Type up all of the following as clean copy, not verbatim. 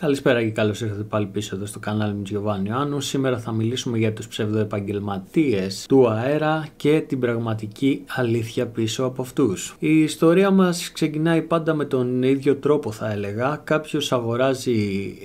Καλησπέρα και καλώς ήρθατε πάλι πίσω εδώ στο κανάλι μου Giovanni Ioannou. Σήμερα θα μιλήσουμε για τους ψευδοεπαγγελματίες του αέρα και την πραγματική αλήθεια πίσω από αυτούς. Η ιστορία μας ξεκινάει πάντα με τον ίδιο τρόπο, θα έλεγα. Κάποιος αγοράζει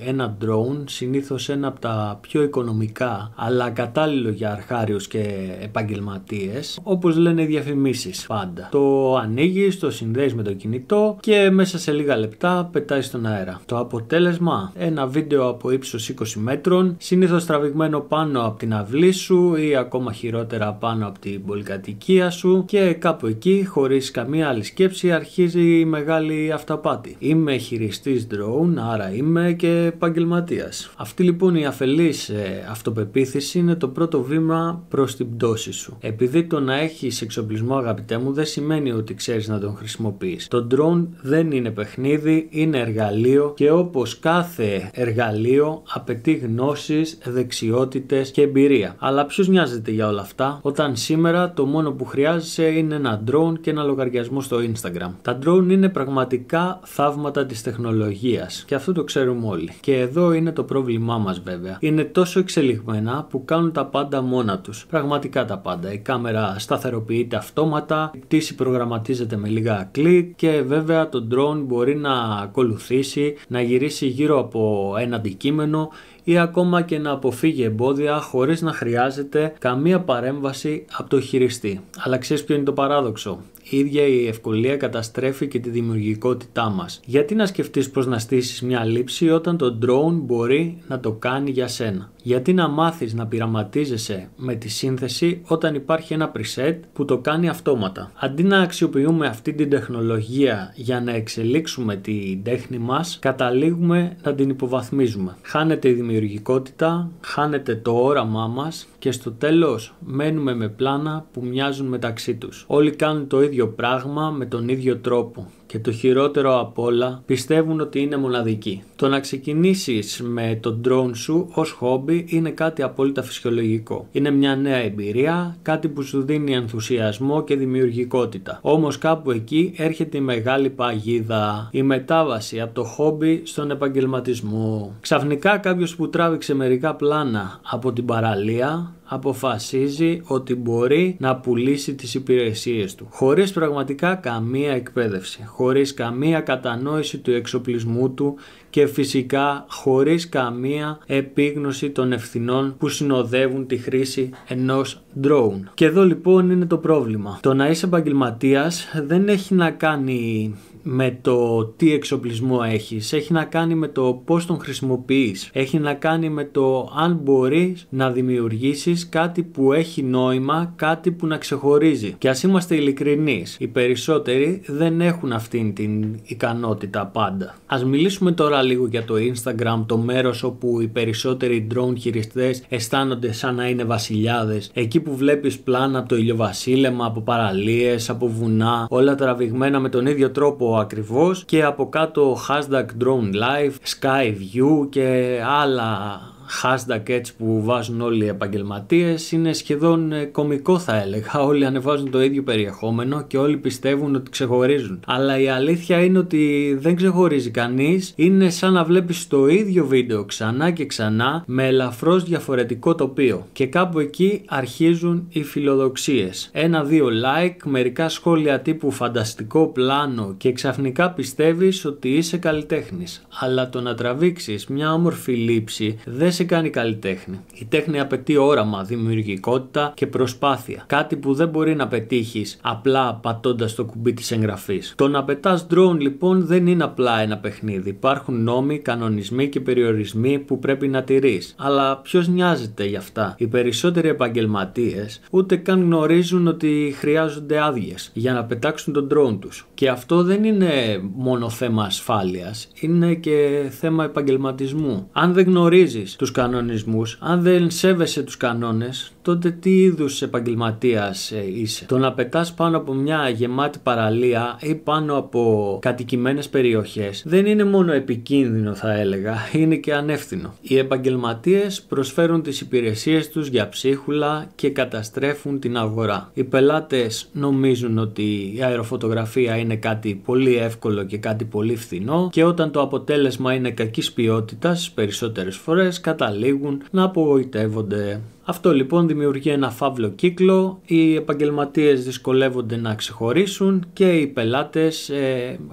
ένα drone, συνήθως ένα από τα πιο οικονομικά, αλλά κατάλληλο για αρχάριους και επαγγελματίες, όπως λένε οι διαφημίσεις πάντα. Το ανοίγεις, το συνδέεις με το κινητό και μέσα σε λίγα λεπτά πετάει στον αέρα. Το αποτέλεσμα: ένα βίντεο από ύψος 20 μέτρων, συνήθως τραβηγμένο πάνω από την αυλή σου ή ακόμα χειρότερα πάνω από την πολυκατοικία σου, και κάπου εκεί, χωρίς καμία άλλη σκέψη, αρχίζει η μεγάλη αυταπάτη. Είμαι χειριστής drone, άρα είμαι και επαγγελματίας. Αυτή λοιπόν η αφελής αυτοπεποίθηση είναι το πρώτο βήμα προς την πτώση σου. Επειδή το να έχεις εξοπλισμό, αγαπητέ μου, δεν σημαίνει ότι ξέρεις να τον χρησιμοποιείς. Το drone δεν είναι παιχνίδι, είναι εργαλείο και όπως κάθε εργαλείο απαιτεί γνώσεις, δεξιότητες και εμπειρία. Αλλά ποιος νοιάζεται για όλα αυτά όταν σήμερα το μόνο που χρειάζεσαι είναι ένα drone και ένα λογαριασμό στο Instagram. Τα drone είναι πραγματικά θαύματα της τεχνολογίας και αυτό το ξέρουμε όλοι. Και εδώ είναι το πρόβλημά μας, βέβαια. Είναι τόσο εξελιγμένα που κάνουν τα πάντα μόνα τους. Πραγματικά τα πάντα. Η κάμερα σταθεροποιείται αυτόματα, η πτήση προγραμματίζεται με λίγα κλικ και βέβαια το drone μπορεί να ακολουθήσει, να γυρίσει γύρω από ένα αντικείμενο ή ακόμα και να αποφύγει εμπόδια χωρίς να χρειάζεται καμία παρέμβαση από το χειριστή. Αλλά ξέρεις ποιο είναι το παράδοξο? Η ίδια η ευκολία καταστρέφει και τη δημιουργικότητά μας. Γιατί να σκεφτείς πώς να στήσεις μια λήψη όταν το drone μπορεί να το κάνει για σένα? Γιατί να μάθεις να πειραματίζεσαι με τη σύνθεση όταν υπάρχει ένα preset που το κάνει αυτόματα? Αντί να αξιοποιούμε αυτή την τεχνολογία για να εξελίξουμε την τέχνη μας, καταλήγουμε να την υποβαθμίζουμε. Χάνεται η δημιουργικότητα, χάνεται το όραμά μας και στο τέλος μένουμε με πλάνα που μοιάζουν μεταξύ τους. Όλοι κάνουν το ίδιο πράγμα με τον ίδιο τρόπο. Και το χειρότερο απ' όλα, πιστεύουν ότι είναι μοναδικοί. Το να ξεκινήσεις με το drone σου ως χόμπι είναι κάτι απόλυτα φυσιολογικό. Είναι μια νέα εμπειρία, κάτι που σου δίνει ενθουσιασμό και δημιουργικότητα. Όμως κάπου εκεί έρχεται η μεγάλη παγίδα, η μετάβαση από το χόμπι στον επαγγελματισμό. Ξαφνικά κάποιος που τράβηξε μερικά πλάνα από την παραλία αποφασίζει ότι μπορεί να πουλήσει τις υπηρεσίες του, χωρίς πραγματικά καμία εκπαίδευση, χωρίς καμία κατανόηση του εξοπλισμού του και φυσικά χωρίς καμία επίγνωση των ευθυνών που συνοδεύουν τη χρήση ενός drone. Και εδώ λοιπόν είναι το πρόβλημα. Το να είσαι επαγγελματίας δεν έχει να κάνει με το τι εξοπλισμό έχεις, έχει να κάνει με το πώς τον χρησιμοποιείς, έχει να κάνει με το αν μπορείς να δημιουργήσεις κάτι που έχει νόημα, κάτι που να ξεχωρίζει. Και ας είμαστε ειλικρινείς, οι περισσότεροι δεν έχουν αυτήν την ικανότητα πάντα. Ας μιλήσουμε τώρα λίγο για το Instagram, το μέρος όπου οι περισσότεροι drone χειριστές αισθάνονται σαν να είναι βασιλιάδες. Εκεί που βλέπεις πλάνα από το ηλιοβασίλεμα, από παραλίες, από βουνά, όλα τραβηγμένα με τον ίδιο τρόπο ακριβώς και από κάτω hashtag drone life, sky view και άλλα hashtag έτσι που βάζουν όλοι οι επαγγελματίες. Είναι σχεδόν κωμικό, θα έλεγα. Όλοι ανεβάζουν το ίδιο περιεχόμενο και όλοι πιστεύουν ότι ξεχωρίζουν. Αλλά η αλήθεια είναι ότι δεν ξεχωρίζει κανείς. Είναι σαν να βλέπεις το ίδιο βίντεο ξανά και ξανά με ελαφρώς διαφορετικό τοπίο. Και κάπου εκεί αρχίζουν οι φιλοδοξίες. 1-2 like, μερικά σχόλια τύπου φανταστικό πλάνο και ξαφνικά πιστεύεις ότι είσαι καλλιτέχνης. Αλλά το να τραβήξεις μια όμορφη λήψη δεν σε κάνει καλλιτέχνη. Η τέχνη απαιτεί όραμα, δημιουργικότητα και προσπάθεια. Κάτι που δεν μπορεί να πετύχεις απλά πατώντας το κουμπί της εγγραφής. Το να πετάς drone λοιπόν δεν είναι απλά ένα παιχνίδι. Υπάρχουν νόμοι, κανονισμοί και περιορισμοί που πρέπει να τηρείς. Αλλά ποιος νοιάζεται γι' αυτά? Οι περισσότεροι επαγγελματίες ούτε καν γνωρίζουν ότι χρειάζονται άδειες για να πετάξουν τον drone τους. Και αυτό δεν είναι μόνο θέμα ασφάλειας, είναι και θέμα επαγγελματισμού. Αν δεν γνωρίζεις τους κανονισμούς, αν δεν σέβεσαι τους κανόνες, τότε τι είδους επαγγελματίας είσαι? Το να πετάς πάνω από μια γεμάτη παραλία ή πάνω από κατοικημένες περιοχές δεν είναι μόνο επικίνδυνο, θα έλεγα, είναι και ανεύθυνο. Οι επαγγελματίες προσφέρουν τις υπηρεσίες τους για ψίχουλα και καταστρέφουν την αγορά. Οι πελάτες νομίζουν ότι η αεροφωτογραφία είναι κάτι πολύ εύκολο και κάτι πολύ φθηνό, και όταν το αποτέλεσμα είναι κακής ποιότητας, περισσότερες φορές καταλήγουν να απογοητεύονται. Αυτό λοιπόν δημιουργεί ένα φαύλο κύκλο, οι επαγγελματίες δυσκολεύονται να ξεχωρίσουν και οι πελάτες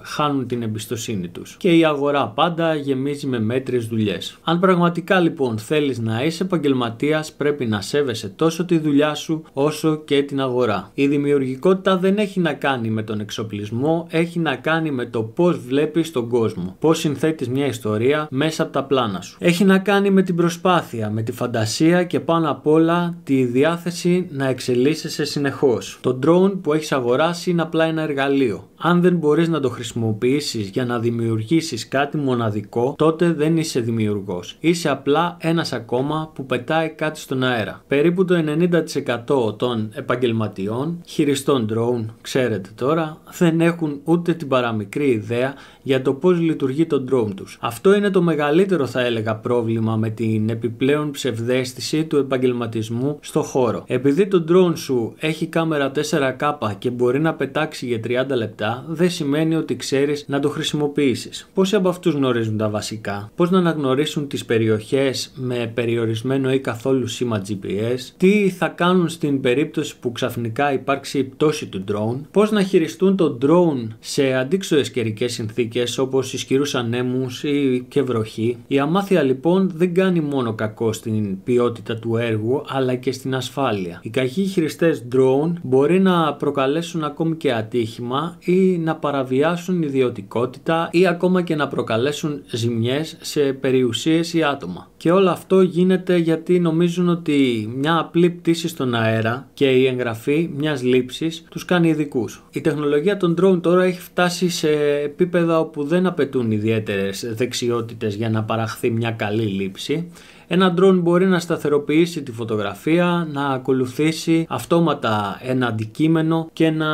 χάνουν την εμπιστοσύνη τους. Και η αγορά πάντα γεμίζει με μέτριες δουλειές. Αν πραγματικά λοιπόν θέλεις να είσαι επαγγελματίας, πρέπει να σέβεσαι τόσο τη δουλειά σου όσο και την αγορά. Η δημιουργικότητα δεν έχει να κάνει με τον εξοπλισμό, έχει να κάνει με το πώς βλέπεις τον κόσμο, πώς συνθέτεις μια ιστορία μέσα από τα πλάνα σου. Έχει να κάνει με την προσπάθεια, με τη φαντασία και πάνω απ' όλα τη διάθεση να εξελίσσεσαι συνεχώς. Το drone που έχεις αγοράσει είναι απλά ένα εργαλείο. Αν δεν μπορείς να το χρησιμοποιήσεις για να δημιουργήσεις κάτι μοναδικό, τότε δεν είσαι δημιουργός. Είσαι απλά ένας ακόμα που πετάει κάτι στον αέρα. Περίπου το 90% των επαγγελματιών, χειριστών drone, ξέρετε τώρα, δεν έχουν ούτε την παραμικρή ιδέα για το πώς λειτουργεί το drone τους. Αυτό είναι το μεγαλύτερο, θα έλεγα, πρόβλημα με την επιπλέον ψευδαίσθηση του επαγγελματισμού στο χώρο. Επειδή το drone σου έχει κάμερα 4K και μπορεί να πετάξει για 30 λεπτά, δεν σημαίνει ότι ξέρεις να το χρησιμοποιήσεις. Πόσοι από αυτούς γνωρίζουν τα βασικά? Πώς να αναγνωρίσουν τις περιοχές με περιορισμένο ή καθόλου σήμα GPS? Τι θα κάνουν στην περίπτωση που ξαφνικά υπάρξει η πτώση του drone? Πώς να χειριστούν το drone σε αντίξωες καιρικές συνθήκες όπως ισχυρούς ανέμους ή και βροχή? Η αμάθεια λοιπόν δεν κάνει μόνο κακό στην ποιότητα του έργου, αλλά και στην ασφάλεια. Οι κακοί χρηστές drone μπορεί να προκαλέσουν ακόμη και ατύχημα ή να παραβιάσουν ιδιωτικότητα ή ακόμα και να προκαλέσουν ζημιές σε περιουσίες ή άτομα. Και όλο αυτό γίνεται γιατί νομίζουν ότι μια απλή πτήση στον αέρα και η εγγραφή μιας λήψης τους κάνει ειδικούς. Η τεχνολογία των drone τώρα έχει φτάσει σε επίπεδα όπου δεν απαιτούν ιδιαίτερες δεξιότητες για να παραχθεί μια καλή λήψη. Ένα drone μπορεί να σταθεροποιήσει τη φωτογραφία, να ακολουθήσει αυτόματα ένα αντικείμενο και να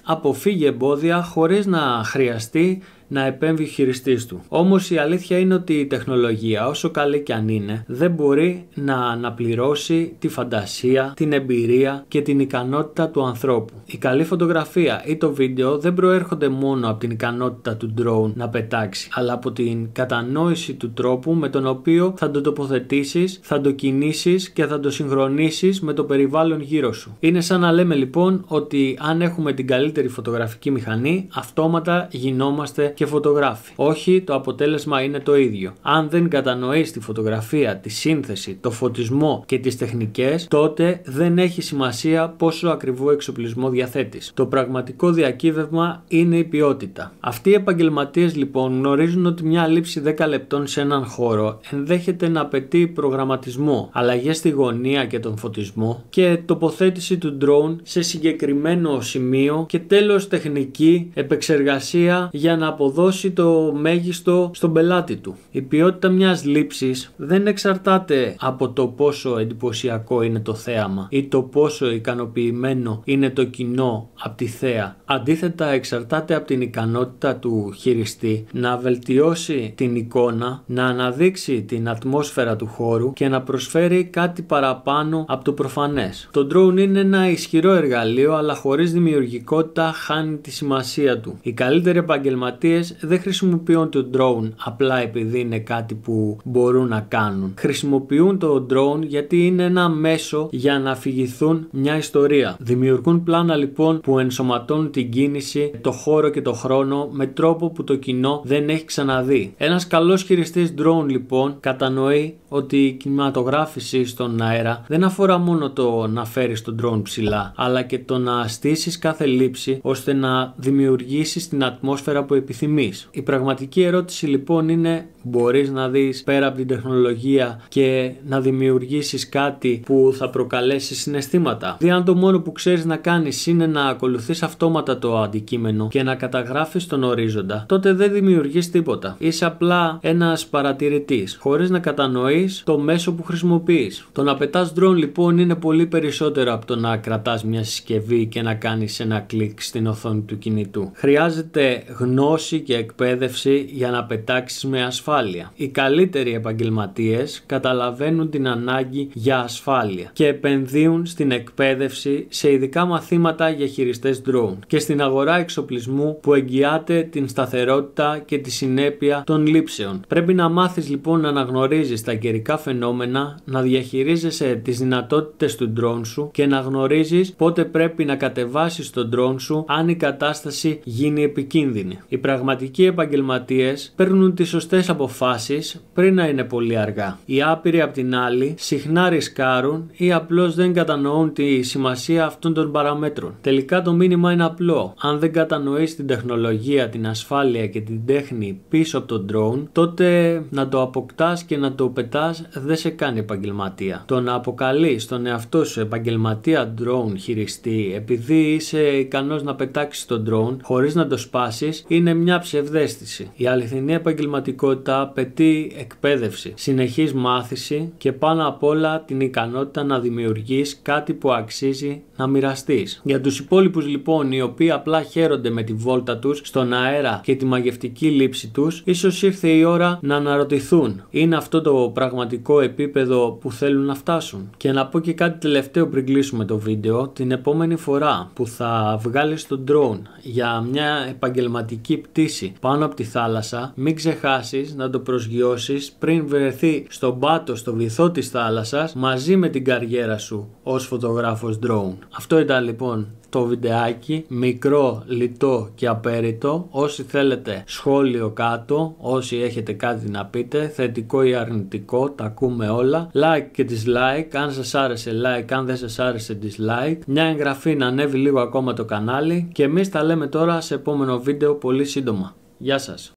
αποφύγει εμπόδια χωρίς να χρειαστεί να επέμβει ο χειριστής του. Όμως η αλήθεια είναι ότι η τεχνολογία, όσο καλή κι αν είναι, δεν μπορεί να αναπληρώσει τη φαντασία, την εμπειρία και την ικανότητα του ανθρώπου. Η καλή φωτογραφία ή το βίντεο δεν προέρχονται μόνο από την ικανότητα του drone να πετάξει, αλλά από την κατανόηση του τρόπου με τον οποίο θα το τοποθετήσεις, θα το κινήσεις και θα το συγχρονίσεις με το περιβάλλον γύρω σου. Είναι σαν να λέμε λοιπόν ότι αν έχουμε την καλύτερη φωτογραφική μηχανή, αυτόματα γινόμαστε και φωτογράφοι. Όχι, το αποτέλεσμα είναι το ίδιο. Αν δεν κατανοείς τη φωτογραφία, τη σύνθεση, το φωτισμό και τις τεχνικές, τότε δεν έχει σημασία πόσο ακριβό εξοπλισμό διαθέτεις. Το πραγματικό διακύβευμα είναι η ποιότητα. Αυτοί οι επαγγελματίες λοιπόν γνωρίζουν ότι μια λήψη 10 λεπτών σε έναν χώρο ενδέχεται να απαιτεί προγραμματισμό, αλλαγές στη γωνία και τον φωτισμό και τοποθέτηση του drone σε συγκεκριμένο σημείο και τέλος τεχνική επεξεργασία για να αποδώσει το μέγιστο στον πελάτη του. Η ποιότητα μιας λήψης δεν εξαρτάται από το πόσο εντυπωσιακό είναι το θέαμα ή το πόσο ικανοποιημένο είναι το κοινό από τη θέα. Αντίθετα, εξαρτάται από την ικανότητα του χειριστή να βελτιώσει την εικόνα, να αναδείξει την ατμόσφαιρα του χώρου και να προσφέρει κάτι παραπάνω από το προφανές. Το drone είναι ένα ισχυρό εργαλείο, αλλά χωρίς δημιουργικότητα χάνει τη σημασία του. Οι καλύτεροι επαγγελματίες δεν χρησιμοποιούν το drone απλά επειδή είναι κάτι που μπορούν να κάνουν. Χρησιμοποιούν το drone γιατί είναι ένα μέσο για να αφηγηθούν μια ιστορία. Δημιουργούν πλάνα λοιπόν που ενσωματώνουν την κίνηση, το χώρο και το χρόνο με τρόπο που το κοινό δεν έχει ξαναδεί. Ένας καλός χειριστής drone λοιπόν κατανοεί ότι η κινηματογράφηση στον αέρα δεν αφορά μόνο το να φέρεις τον drone ψηλά, αλλά και το να στήσεις κάθε λήψη ώστε να δημιουργήσεις την ατμόσφαιρα που επιθυμείς. επιθυμείς. Η πραγματική ερώτηση λοιπόν είναι, μπορείς να δεις πέρα από την τεχνολογία και να δημιουργήσεις κάτι που θα προκαλέσει συναισθήματα? Δηλαδή, αν το μόνο που ξέρεις να κάνεις είναι να ακολουθείς αυτόματα το αντικείμενο και να καταγράφεις τον ορίζοντα, τότε δεν δημιουργείς τίποτα. Είσαι απλά ένας παρατηρητής, χωρίς να κατανοείς το μέσο που χρησιμοποιείς. Το να πετάς drone λοιπόν είναι πολύ περισσότερο από το να κρατάς μια συσκευή και να κάνεις ένα κλικ στην οθόνη του κινητού. Χρειάζεται γνώση και εκπαίδευση για να πετάξεις με ασφάλεια. Οι καλύτεροι επαγγελματίες καταλαβαίνουν την ανάγκη για ασφάλεια και επενδύουν στην εκπαίδευση σε ειδικά μαθήματα για χειριστές drone και στην αγορά εξοπλισμού που εγγυάται την σταθερότητα και τη συνέπεια των λήψεων. Πρέπει να μάθεις λοιπόν να αναγνωρίζεις τα καιρικά φαινόμενα, να διαχειρίζεσαι τις δυνατότητες του drone σου και να γνωρίζεις πότε πρέπει να κατεβάσεις τον drone σου αν η κατάσταση γίνει επικίνδυνη. Οι πραγματικοί επαγγελματίες παίρνουν τις σωστές αποφάσεις πριν να είναι πολύ αργά. Οι άπειροι απ' την άλλη συχνά ρισκάρουν ή απλώς δεν κατανοούν τη σημασία αυτών των παραμέτρων. Τελικά το μήνυμα είναι απλό. Αν δεν κατανοείς την τεχνολογία, την ασφάλεια και την τέχνη πίσω από τον drone, τότε να το αποκτάς και να το πετάς δεν σε κάνει επαγγελματία. Το να αποκαλείς τον εαυτό σου επαγγελματία drone χειριστή επειδή είσαι ικανός να πετάξεις τον drone χωρίς να το σπάσεις είναι μια ψευδαίσθηση. Η αληθινή επαγγελματικότητα απαιτεί εκπαίδευση, συνεχής μάθηση και πάνω απ' όλα την ικανότητα να δημιουργείς κάτι που αξίζει να μοιραστείς. Για τους υπόλοιπους λοιπόν, οι οποίοι απλά χαίρονται με τη βόλτα τους στον αέρα και τη μαγευτική λήψη τους, ίσως ήρθε η ώρα να αναρωτηθούν, είναι αυτό το πραγματικό επίπεδο που θέλουν να φτάσουν? Και να πω και κάτι τελευταίο πριν κλείσουμε το βίντεο. Την επόμενη φορά που θα βγάλεις τον drone για μια επαγγελματική πτήση πάνω από τη θάλασσα, μην ξεχάσεις να το προσγειώσεις πριν βρεθεί στον πάτο, στο βυθό της θάλασσας, μαζί με την καριέρα σου ως φωτογράφος drone. Αυτό ήταν λοιπόν το βιντεάκι, μικρό, λιτό και απέριτο. Όσοι θέλετε σχόλιο κάτω, όσοι έχετε κάτι να πείτε, θετικό ή αρνητικό, τα ακούμε όλα. Like και dislike, αν σας άρεσε like, αν δεν σας άρεσε dislike. Μια εγγραφή να ανέβει λίγο ακόμα το κανάλι και εμείς τα λέμε τώρα σε επόμενο βίντεο πολύ σύντομα. Γεια σας!